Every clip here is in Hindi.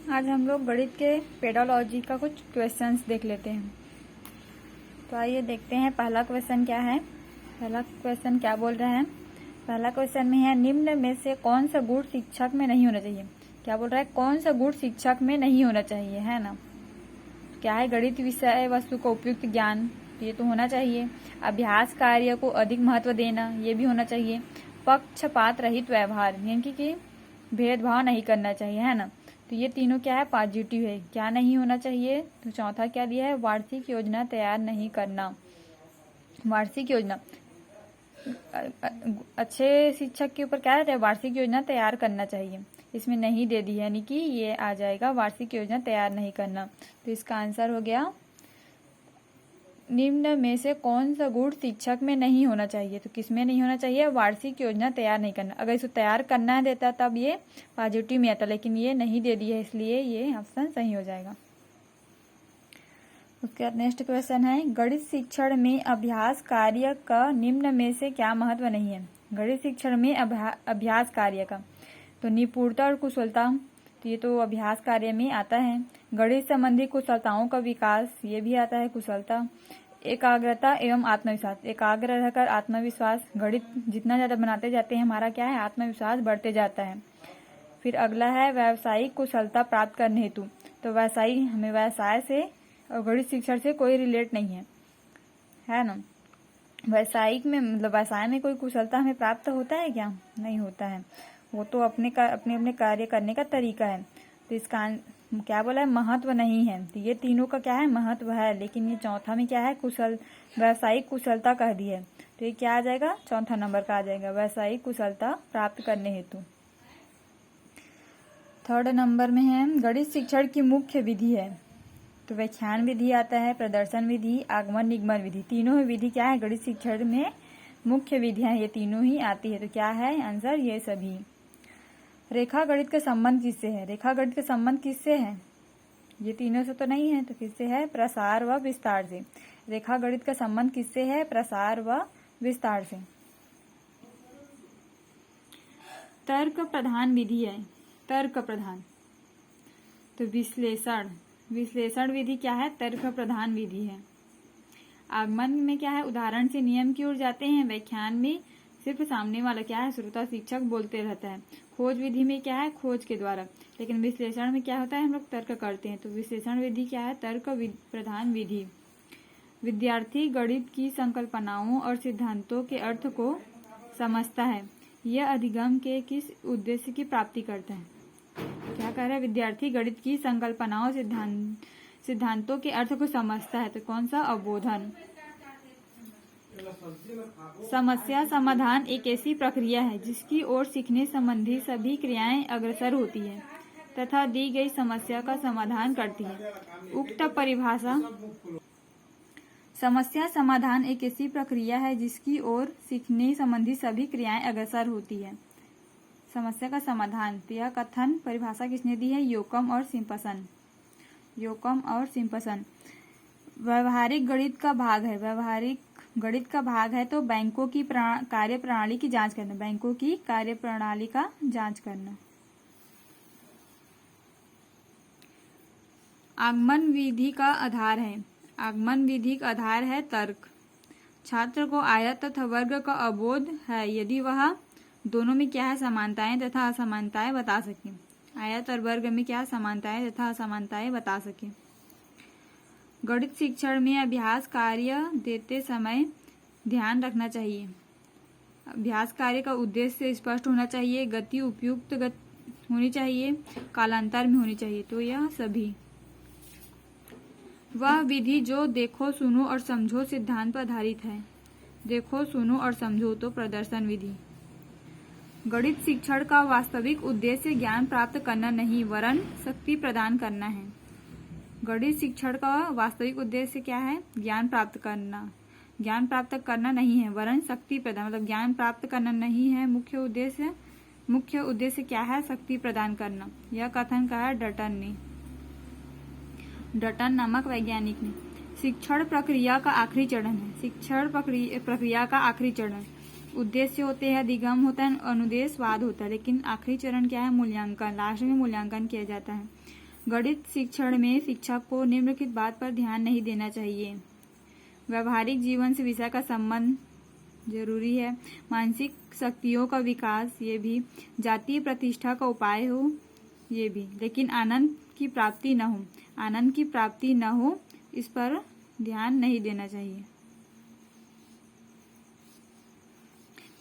आज हम लोग गणित के पेडोलॉजी का कुछ क्वेश्चंस देख लेते हैं। तो आइए देखते हैं पहला क्वेश्चन क्या है। पहला क्वेश्चन क्या बोल रहा है। पहला क्वेश्चन में है, निम्न में से कौन सा गुण शिक्षक में नहीं होना चाहिए। क्या बोल रहा है, कौन सा गुण शिक्षक में नहीं होना चाहिए, है ना। क्या है, गणित विषय वस्तु को उपयुक्त ज्ञान, ये तो होना चाहिए। अभ्यास कार्य को अधिक महत्व देना, ये भी होना चाहिए। पक्षपात रहित व्यवहार, यानी कि भेदभाव नहीं करना चाहिए, है ना। तो ये तीनों क्या है, पॉजिटिव है। क्या नहीं होना चाहिए, तो चौथा क्या दिया है, वार्षिक योजना तैयार नहीं करना। वार्षिक योजना, अच्छे शिक्षक के ऊपर क्या है, वार्षिक योजना तैयार करना चाहिए। इसमें नहीं दे दी, यानी कि ये आ जाएगा वार्षिक योजना तैयार नहीं करना। तो इसका आंसर हो गया, निम्न में से कौन सा गुण शिक्षक में नहीं होना चाहिए। तो किसमें नहीं होना चाहिए, वार्षिक योजना तैयार नहीं करना। अगर इसको तैयार करना देता तब ये पॉजिटिव में आता, लेकिन ये नहीं दे दी है, इसलिए ये ऑप्शन सही हो जाएगा। उसके बाद नेक्स्ट क्वेश्चन है, गणित शिक्षण में अभ्यास कार्य का निम्न में से क्या महत्व नहीं है। गणित शिक्षण में अभ्यास कार्य का, तो निपुणता और कुशलता, तो ये तो अभ्यास कार्य में आता है। गणित संबंधी कुशलताओं का विकास, ये भी आता है कुशलता। एकाग्रता एवं आत्मविश्वास, एकाग्र रहकर आत्मविश्वास, गणित जितना ज्यादा बनाते जाते हैं हमारा क्या है, आत्मविश्वास बढ़ते जाता है। फिर अगला है व्यावसायिक कुशलता प्राप्त करने हेतु, तो हमें व्यवसाय से और गणित शिक्षण से कोई रिलेट नहीं है ना। व्यावसायिक में मतलब व्यवसाय में कोई कुशलता हमें प्राप्त होता है क्या, नहीं होता है। वो तो अपने कार्य करने का तरीका है। तो इसका क्या बोला है, महत्व नहीं है। तो ये तीनों का क्या है, महत्व है, लेकिन ये चौथा में क्या है, व्यावसायिक कुशलता कह दी है। तो ये क्या आ जाएगा, चौथा नंबर का आ जाएगा, व्यावसायिक कुशलता प्राप्त करने हेतु। थर्ड नंबर में है, गणित शिक्षण की मुख्य विधि है। तो व्याख्यान विधि आता है, प्रदर्शन विधि, आगमन निगमन विधि, तीनों ही विधि क्या है, गणित शिक्षण में मुख्य विधियां ये तीनों ही आती है। तो क्या है आंसर, ये सभी। रेखा गणित का संबंध किससे है। रेखा गणित का संबंध किससे है, ये तीनों से तो नहीं है, तो किससे है, प्रसार व विस्तार से। रेखा गणित का संबंध किससे है, प्रसार व विस्तार से। तर्क प्रधान विधि है, तर्क प्रधान, तो विश्लेषण विधि क्या है, तर्क प्रधान विधि है। आगमन में क्या है, उदाहरण से नियम की ओर जाते हैं। व्याख्यान में सिर्फ सामने वाला क्या है, श्रोता शिक्षक बोलते रहता है। खोज विधि में क्या है, खोज के द्वारा। लेकिन विश्लेषण में क्या होता है, हम लोग तर्क करते हैं। तो विश्लेषण विधि क्या है, तर्क प्रधान विधि। विद्यार्थी गणित की संकल्पनाओं और सिद्धांतों के अर्थ को समझता है। यह अधिगम के किस उद्देश्य की प्राप्ति करता है। क्या कह रहा है, विद्यार्थी गणित की संकल्पनाओं सिद्धांतों के अर्थ को समझता है। तो कौन सा, अवबोधन। समस्या समाधान एक ऐसी प्रक्रिया है जिसकी ओर सीखने संबंधी सभी क्रियाएं अग्रसर होती है तथा दी गई समस्या का समाधान करती है। उक्त परिभाषा, समस्या समाधान एक ऐसी प्रक्रिया है जिसकी ओर सीखने संबंधी सभी क्रियाएं अग्रसर होती है। समस्या का समाधान, तो यह कथन परिभाषा किसने दी है, योकम और सिम्पसन। योकम और सिम्पसन व्यवहारिक गणित का भाग है। व्यवहारिक गणित का भाग है तो बैंकों की कार्य प्रणाली की जांच करना, बैंकों की कार्य प्रणाली का जांच करना। आगमन विधि का आधार है, आगमन विधि का आधार है तर्क। छात्र को आयत तथा वर्ग का अवबोध है यदि वह दोनों में क्या है, समानताएं तथा असमानताएं बता सके। आयत और वर्ग में क्या समानताएं तथा असमानताएं बता सके। गणित शिक्षण में अभ्यास कार्य देते समय ध्यान रखना चाहिए। अभ्यास कार्य का उद्देश्य स्पष्ट होना चाहिए, गति उपयुक्त होनी चाहिए, कालांतर में होनी चाहिए। तो यह सभी। वह विधि जो देखो सुनो और समझो सिद्धांत पर आधारित है। देखो सुनो और समझो, तो प्रदर्शन विधि। गणित शिक्षण का वास्तविक उद्देश्य ज्ञान प्राप्त करना नहीं वरन शक्ति प्रदान करना है। गणित शिक्षण का वास्तविक उद्देश्य क्या है, ज्ञान प्राप्त करना। ज्ञान प्राप्त करना नहीं है वरन शक्ति प्रदान, मतलब ज्ञान प्राप्त करना नहीं है मुख्य उद्देश्य। मुख्य उद्देश्य क्या है, शक्ति प्रदान करना। यह कथन कहा है डटन ने, डटन नामक वैज्ञानिक ने। शिक्षण प्रक्रिया का आखिरी चरण है, शिक्षण प्रक्रिया का आखिरी चरण। उद्देश्य होते हैं, अधिगम होता है, अनुदेश, वाद होता है, लेकिन आखिरी चरण क्या है, मूल्यांकन। लास्ट में मूल्यांकन किया जाता है। गणित शिक्षण में शिक्षक को निम्नलिखित बात पर ध्यान नहीं देना चाहिए। व्यवहारिक जीवन से विषय का संबंध जरूरी है। मानसिक शक्तियों का विकास, ये भी। जातीय प्रतिष्ठा का उपाय हो, ये भी। लेकिन आनंद की प्राप्ति न हो, इस पर ध्यान नहीं देना चाहिए।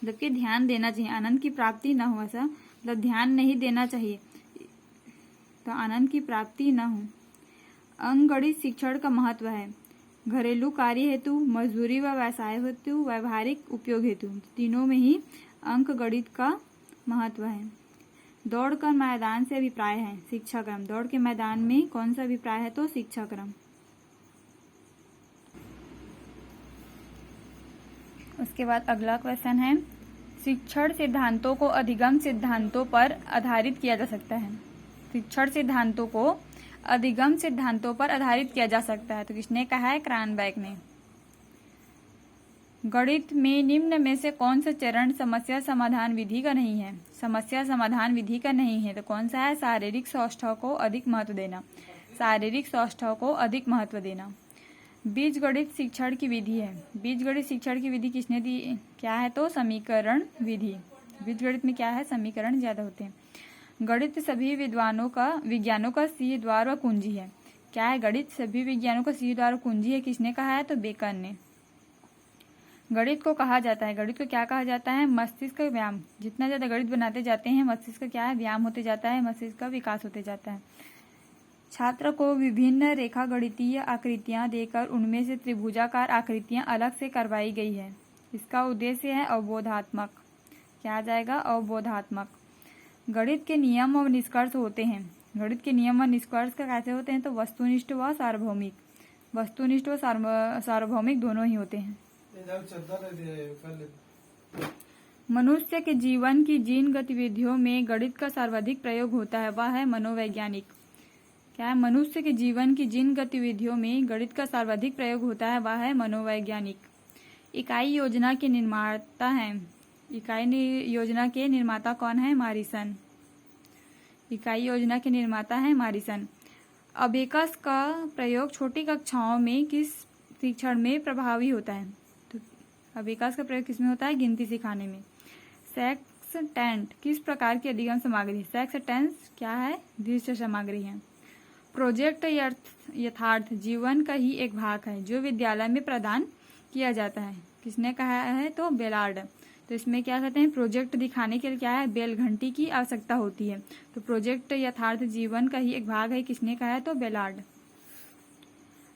जबकि ध्यान देना चाहिए, आनंद की प्राप्ति न हो, ऐसा मतलब ध्यान नहीं देना चाहिए, तो आनंद की प्राप्ति न हो। अंकगणित शिक्षण का महत्व है। घरेलू कार्य हेतु, मजदूरी व व्यवसाय हेतु, व्यवहारिक उपयोग हेतु, तीनों में ही अंकगणित का महत्व है। दौड़ का मैदान से अभिप्राय है। शिक्षाक्रम, दौड़ के मैदान में कौन सा अभिप्राय है, तो शिक्षाक्रम। उसके बाद अगला क्वेश्चन है, शिक्षण सिद्धांतों को अधिगम सिद्धांतों पर आधारित किया जा सकता है। शिक्षण सिद्धांतों को अधिगम सिद्धांतों पर आधारित किया जा सकता है, तो किसने कहा है, क्रानबैक ने। गणित में निम्न में से कौन सा चरण समस्या समाधान विधि का नहीं है? समस्या समाधान विधि का नहीं है, तो कौन सा है, शारीरिक सौष्ठव को अधिक महत्व देना। शारीरिक सौष्ठव को अधिक महत्व देना। बीजगणित शिक्षण की विधि है। बीजगणित शिक्षण की विधि किसने दी, क्या है, तो समीकरण विधि। बीजगणित में क्या है, समीकरण ज्यादा होते हैं। गणित सभी विज्ञानों का सिंह द्वार व कुंजी है। क्या है, गणित सभी विज्ञानों का सिंह द्वार व कुंजी है, किसने कहा है, तो बेकन ने। गणित को कहा जाता है, गणित को क्या कहा जाता है, मस्तिष्क का व्यायाम। जितना ज्यादा गणित बनाते जाते हैं, मस्तिष्क का क्या है, व्यायाम होते जाता है, मस्तिष्क का विकास होते जाता है। छात्र को विभिन्न रेखा गणितीय आकृतियां देकर उनमें से त्रिभुजाकार आकृतियां अलग से करवाई गई है। इसका उद्देश्य है अवबोधात्मक। क्या आ जाएगा, अवबोधात्मक। गणित के नियम और निष्कर्ष होते हैं। गणित के नियम और निष्कर्ष का कैसे होते हैं, तो वस्तुनिष्ठ व सार्वभौमिक। वस्तुनिष्ठ व सार्वभौमिक दोनों ही होते हैं। मनुष्य के जीवन की जिन गतिविधियों में गणित का सर्वाधिक प्रयोग होता है वह है मनोवैज्ञानिक। क्या है, मनुष्य के जीवन की जिन गतिविधियों में गणित का सर्वाधिक प्रयोग होता है वह है मनोवैज्ञानिक। इकाई योजना के निर्माता हैं। इकाई योजना के निर्माता कौन है, मारिसन। इकाई योजना के निर्माता है मारिसन। अबेकस का प्रयोग छोटी कक्षाओं में किस शिक्षण में प्रभावी होता है, तो अबेकस का प्रयोग किसमें होता है, गिनती सिखाने में। सेक्सटेंट किस प्रकार की अधिगम सामग्री। सेक्सटेंस क्या है, दृश्य सामग्री है। प्रोजेक्ट यथार्थ जीवन का ही एक भाग है जो विद्यालय में प्रदान किया जाता है, किसने कहा है, तो बेलार्ड। तो इसमें क्या कहते हैं, प्रोजेक्ट दिखाने के लिए क्या है, बेल घंटी की आवश्यकता होती है। तो प्रोजेक्ट यथार्थ जीवन का ही एक भाग है, किसने कहा है, तो बेलार्ड।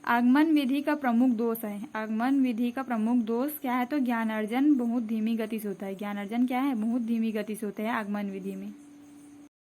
आगमन विधि का प्रमुख दोष है। आगमन विधि का प्रमुख दोष क्या है, तो ज्ञानार्जन बहुत धीमी गति से होता है। ज्ञानार्जन क्या है, बहुत धीमी गति से होता है आगमन विधि में।